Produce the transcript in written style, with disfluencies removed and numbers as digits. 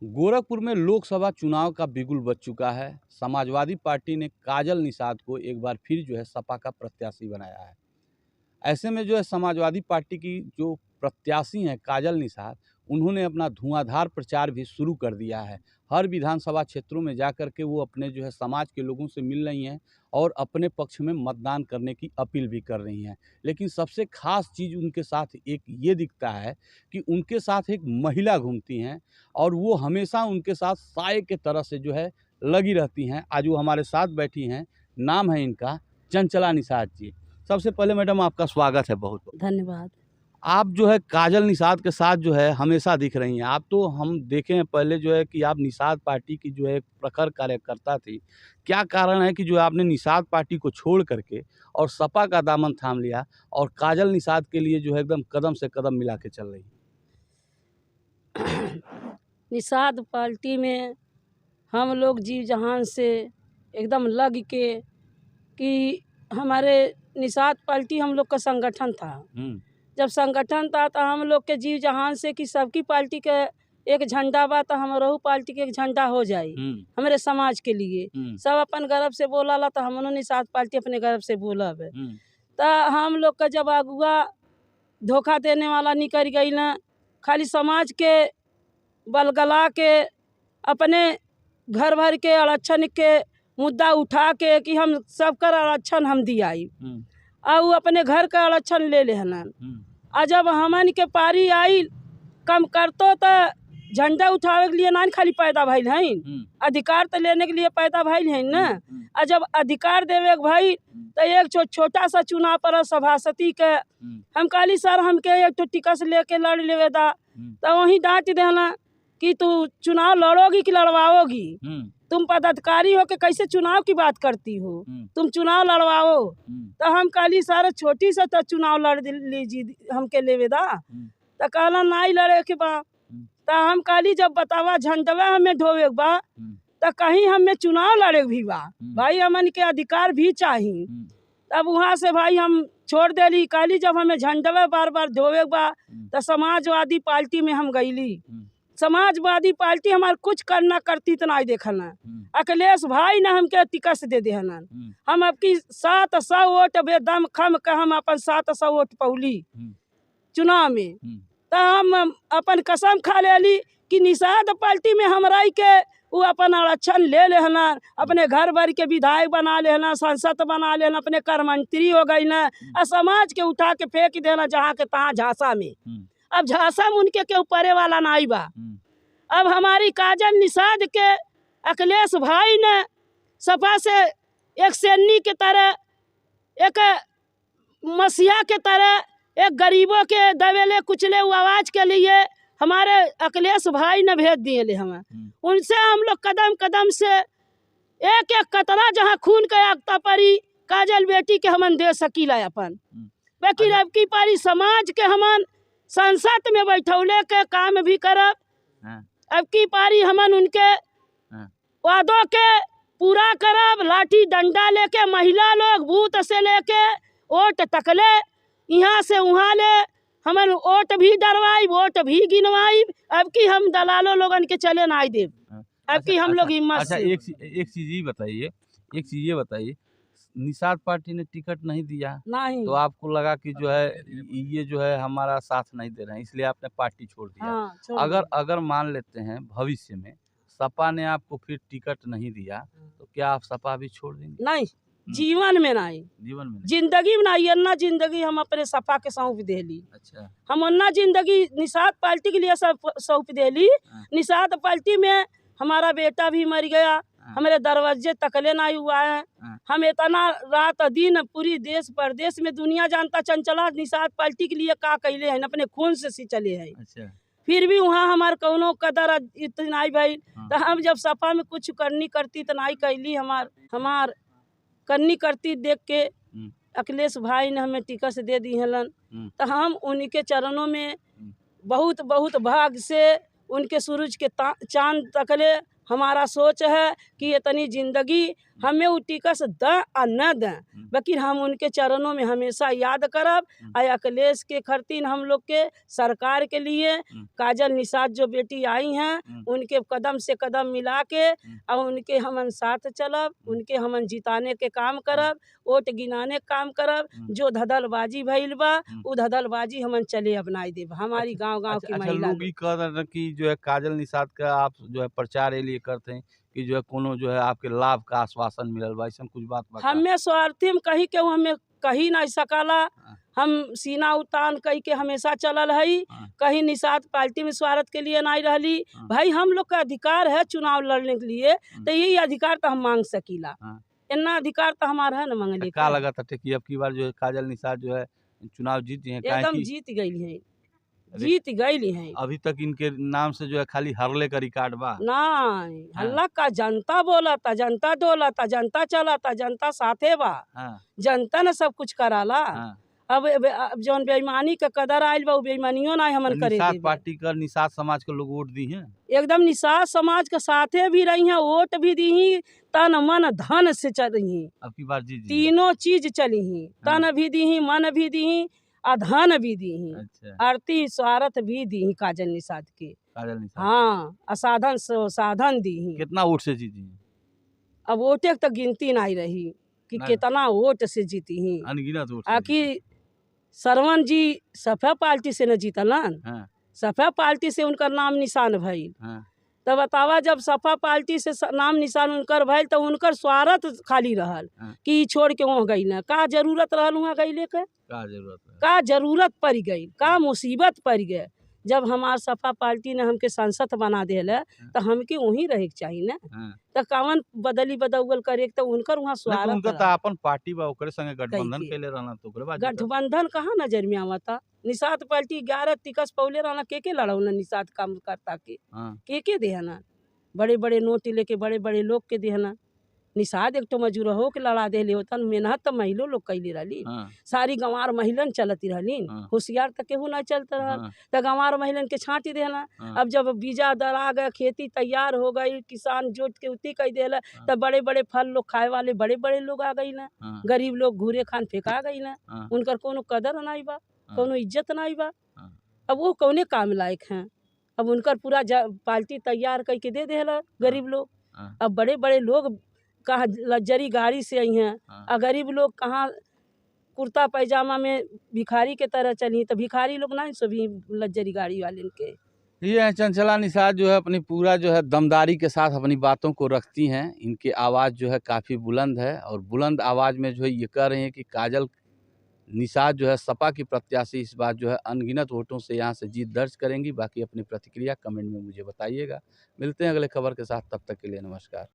गोरखपुर में लोकसभा चुनाव का बिगुल बज चुका है। समाजवादी पार्टी ने काजल निषाद को एक बार फिर सपा का प्रत्याशी बनाया है। ऐसे में समाजवादी पार्टी की जो प्रत्याशी हैं काजल निषाद, उन्होंने अपना धुआंधार प्रचार भी शुरू कर दिया है। हर विधानसभा क्षेत्रों में जाकर के वो अपने समाज के लोगों से मिल रही हैं और अपने पक्ष में मतदान करने की अपील भी कर रही हैं। लेकिन सबसे खास चीज़ उनके साथ एक ये दिखता है कि उनके साथ एक महिला घूमती हैं और वो हमेशा उनके साथ साए के तरह से लगी रहती हैं। आज वो हमारे साथ बैठी हैं, नाम है इनका चंचला निषाद जी। सबसे पहले मैडम आपका स्वागत है, बहुत बहुत धन्यवाद। आप काजल निषाद के साथ हमेशा दिख रही हैं। आप तो हम देखे हैं पहले कि आप निषाद पार्टी की एक प्रखर कार्यकर्ता थी। क्या कारण है कि आपने निषाद पार्टी को छोड़ करके और सपा का दामन थाम लिया और काजल निषाद के लिए एकदम कदम से कदम मिला के चल रही? निषाद पार्टी में हम लोग जी जहान से एकदम लग के कि हमारे निषाद पार्टी हम लोग का संगठन था। जब संगठन था तो हम लोग के जीव जहान से कि सबकी पार्टी के एक झंडा बा तो हमारो पार्टी के एक झंडा हो जाए हमारे समाज के लिए। सब अपन गर्व से बोला ला तो हम निषाद पार्टी अपने गर्व से बोला है। तो हम लोग का जब अगुआ धोखा देने वाला निकल गई ना, खाली समाज के बलगला के अपने घर भर के आरक्षण के मुद्दा उठा के कि हम सबका आरक्षण हम दियाई और अपने घर का आरक्षण ले लेना। और जब हमन के पारी आई कम करतो तो झंडा उठावे के लिए ना खाली पैदा भइल हैं, अधिकार तो लेने के लिए पैदा भइल हैं ना। और जब अधिकार देवे भाई तो एक छोटा सा चुनाव पर सभापति के हम काली सर हमके एक तो टिकट लेके लड़ लेवे दा, तो वहीं डांट देना कि तू चुनाव लड़ोगी कि लड़वाओगी, तुम पदाधिकारी हो के कैसे चुनाव की बात करती हो, तुम चुनाव लड़वाओ। तो हम काली सर छोटी सा तो चुनाव लड़ लीजिए हमके लेवे दा, तो कहला नहीं लड़े के बा। तो हम काली जब बतावा झंडवा हमें ढोवे बा तो कहीं हमें चुनाव लड़े भी बा भाई, हमन के अधिकार भी चाहिए। तब वहाँ से भाई हम छोड़ देली। काली जब हमें झंडवा बार बार ढोवे बा तो समाजवादी पार्टी में हम गईली। समाजवादी पार्टी हमारे कुछ करना करती तो नहीं देखना। अखिलेश भाई ने हमके टिकट दे देना। हम आपकी 700 वोट बेदम खम के हम अपन 700 वोट पौली चुनाव में। तो हम अपन कसम खा लेली कि निषाद पार्टी में हमरा के वो अपन आरक्षण ले लेना, अपने घर भर के विधायक बना लेना, सांसद बना लेना, अपने कर मंत्री हो गई ना, और समाज के उठा के फेंक देना जहाँ के तहाँ झांसा में। अब झांसा में उनके के ऊपरे वाला नहीं बा। अब हमारी काजल निषाद के अखिलेश भाई ने सपा से एक सैनी के तरह, एक मसीहा के तरह, एक गरीबों के दबेले कुचले आवाज के लिए हमारे अखिलेश भाई ने भेज दिए ले हमें। उनसे हम लोग कदम कदम से एक एक कतरा जहाँ खून का आगता परी काजल बेटी के हमन दे सकीला अपन। बाकी अब की पारी समाज के हमन संसद में बैठौले के काम भी करब। अब की पारी हमन उनके वादों के पूरा करब। लाठी डंडा लेके महिला लोग बूथ से लेके वोट तकले यहाँ से वहाँ ले हमन वोट भी डरवाई, वोट भी गिनवाई। अब की हम दलालों लोगन के चले ना दे। अब की हम लोग हिम्मत। अच्छा एक चीज ये बताइए, निषाद पार्टी ने टिकट नहीं दिया नहीं, तो आपको लगा कि ये हमारा साथ नहीं दे रहे हैं, इसलिए आपने पार्टी छोड़ दिया। हाँ, अगर मान लेते हैं भविष्य में सपा ने आपको फिर टिकट नहीं दिया तो क्या आप सपा भी छोड़ देंगे? नहीं, जीवन में नहीं, जिंदगी में नहीं। अन्ना जिंदगी हम अपने सपा के सौंप देली। अच्छा, हम अन्ना जिंदगी निषाद पार्टी के लिए सौंप देली। निषाद पार्टी में हमारा बेटा भी मर गया, हमारे दरवाजे तकले नहीं हुआ है। हम इतना रात दिन पूरी देश प्रदेश में दुनिया जानता चंचला निषाद पार्टी के लिए का कहले हैं, अपने खून से चले हैं। अच्छा, फिर भी वहाँ हमार कौनो कदर इतना नहीं भाई। तो हम जब सपा में कुछ करनी करती तो नहीं कैली, हमार करनी करती देख के अखिलेश भाई ने हमें टिकट दे दी हलन। तो हम उनके चरणों में बहुत बहुत भाग से उनके सूरज के चांद तकले हमारा सोच है कि इतनी जिंदगी हमें वो टिकस द आ न दें, लेकिन हम उनके चरणों में हमेशा याद करब। आ अखिलेश के खरतीन हम लोग के सरकार के लिए काजल निषाद जो बेटी आई हैं उनके कदम से कदम मिला के और उनके हमन साथ चलब, उनके हमन जिताने के काम करब, वोट गिनाने के काम करब। जो धदलबाजी भइल बा वो धदलबाजी हमन चले अपनाई देब। हमारी गांव-गांव की अच्छा, महिला लोग ये कह रहे हैं कि जो है काजल निषाद का आप जो है प्रचार ये लिए करते हैं कि जो है कोनो जो है आपके लाभ का आश्वासन मिलल बा, ऐसा कुछ बात बता। हमें स्वार्थी में कही के हमें कही नहीं सकला। हम सीना उतान कही के हमेशा चलल हई, कहीं निषाद पार्टी में स्वार्थ के लिए नहीं रहली। भाई हम लोग का अधिकार है चुनाव लड़ने के लिए, तो यही अधिकार तो हम मांग सकीला। इतना अधिकार तो हमारा है न मांगने का लगा था कि अब की बार जो है काजल निषाद जो है चुनाव जीती हैं? एकदम जीत गई है, जीत गई है। अभी तक इनके नाम से जो है खाली हरले का रिकॉर्ड बा। नहीं हल्ला का जनता बोला था, जनता डोला था, जनता चला था, जनता साथे बा। जनता ने सब कुछ कराला। अब जौन बेईमानी का कदर आयल बा बेईमानियों ना हमन करे। निषाद पार्टी का निषाद समाज के लोग वोट दी हैं, एकदम निषाद समाज के साथे भी रही हैं, वोट भी दी ही, तन मन धन से चल रही। अब की बार जी तीनों चीज चली ही, तन भी दी ही, मन भी दी ही, अधन भी दी ही। अच्छा। आरती स्वार्थ भी दी ही काजल निषाद के। काजल निषाद हाँ, असाधन साधन दी ही। कितना वोट से जीती हैं? अब वोटे तो गिनती नहीं रही कि कितना वोट से जीती ही। अनगिनत वोट। आखिर सरवन जी सफा पार्टी से न जीतलन, सफा पार्टी से उनका नाम निशान भइल। तब बतावा जब सपा पार्टी से नाम निशान उनकर भइल तो उनकर स्वार्थ खाली रहल कि छोड़ के वहाँ गई न। का जरूरत रहल वहाँ गईले के? का जरूरत पड़ गई, का मुसीबत पड़ गए। जब हमार सपा पार्टी ने हमके सांसद बना दिले तो हमके वहीं रहे के चाहिए ना। तो कवन बदली बदौगल करे तो उनकर वहाँ स्वार्थ। उनका तो अपन पार्टी बा, ओकरे संगे गठबंधन कैले रहना तो ओकरे बाद गठबंधन कहाँ नजर में आवता। निषाद पार्टी 11 टिकस पौले रहना, के लड़ौना निषाद काम करता के देहना। बड़े बड़े नोट लेके बड़े बड़े लोग के देहना। निषाद एक तो मजूर हो के लड़ा दे ले होता। मेहनत तो महिलो लोग कैले रहली। सारी गंवार महिलन चलती रहलीन, होशियार तक केहू नहीं चलता रहल। तो गंवार महिलन के छाँटी देना। अब जब बीजा दरा गए, खेती तैयार हो गई, किसान जोत के उती कह देला, तब बड़े बड़े फल लोग खाए वाले बड़े बड़े लोग आ गई ना। गरीब लोग घूरे खान फेंका गई ना। उनकर कोनो कदर नहीं बा, कोनो इज्जत नहीं बा। अब वो कौने काम लायक हैं? अब उनकर पूरा पार्टी तैयार करके दे देला गरीब लोग। अब बड़े बड़े लोग कहाँ लग्जरी गाड़ी से आई हैं, और गरीब लोग कहाँ कुर्ता पैजामा में भिखारी के तरह चली। तो भिखारी लोग ना सभी लग्जरी गाड़ी वाले के। ये है चंचला निषाद जो है अपनी पूरा जो है दमदारी के साथ अपनी बातों को रखती हैं। इनकी आवाज़ जो है काफ़ी बुलंद है और बुलंद आवाज़ में जो है ये कह रहे हैं कि काजल निषाद जो है सपा की प्रत्याशी इस बार जो है अनगिनत वोटों से यहाँ से जीत दर्ज करेंगी। बाकी अपनी प्रतिक्रिया कमेंट में मुझे बताइएगा। मिलते हैं अगले खबर के साथ, तब तक के लिए नमस्कार।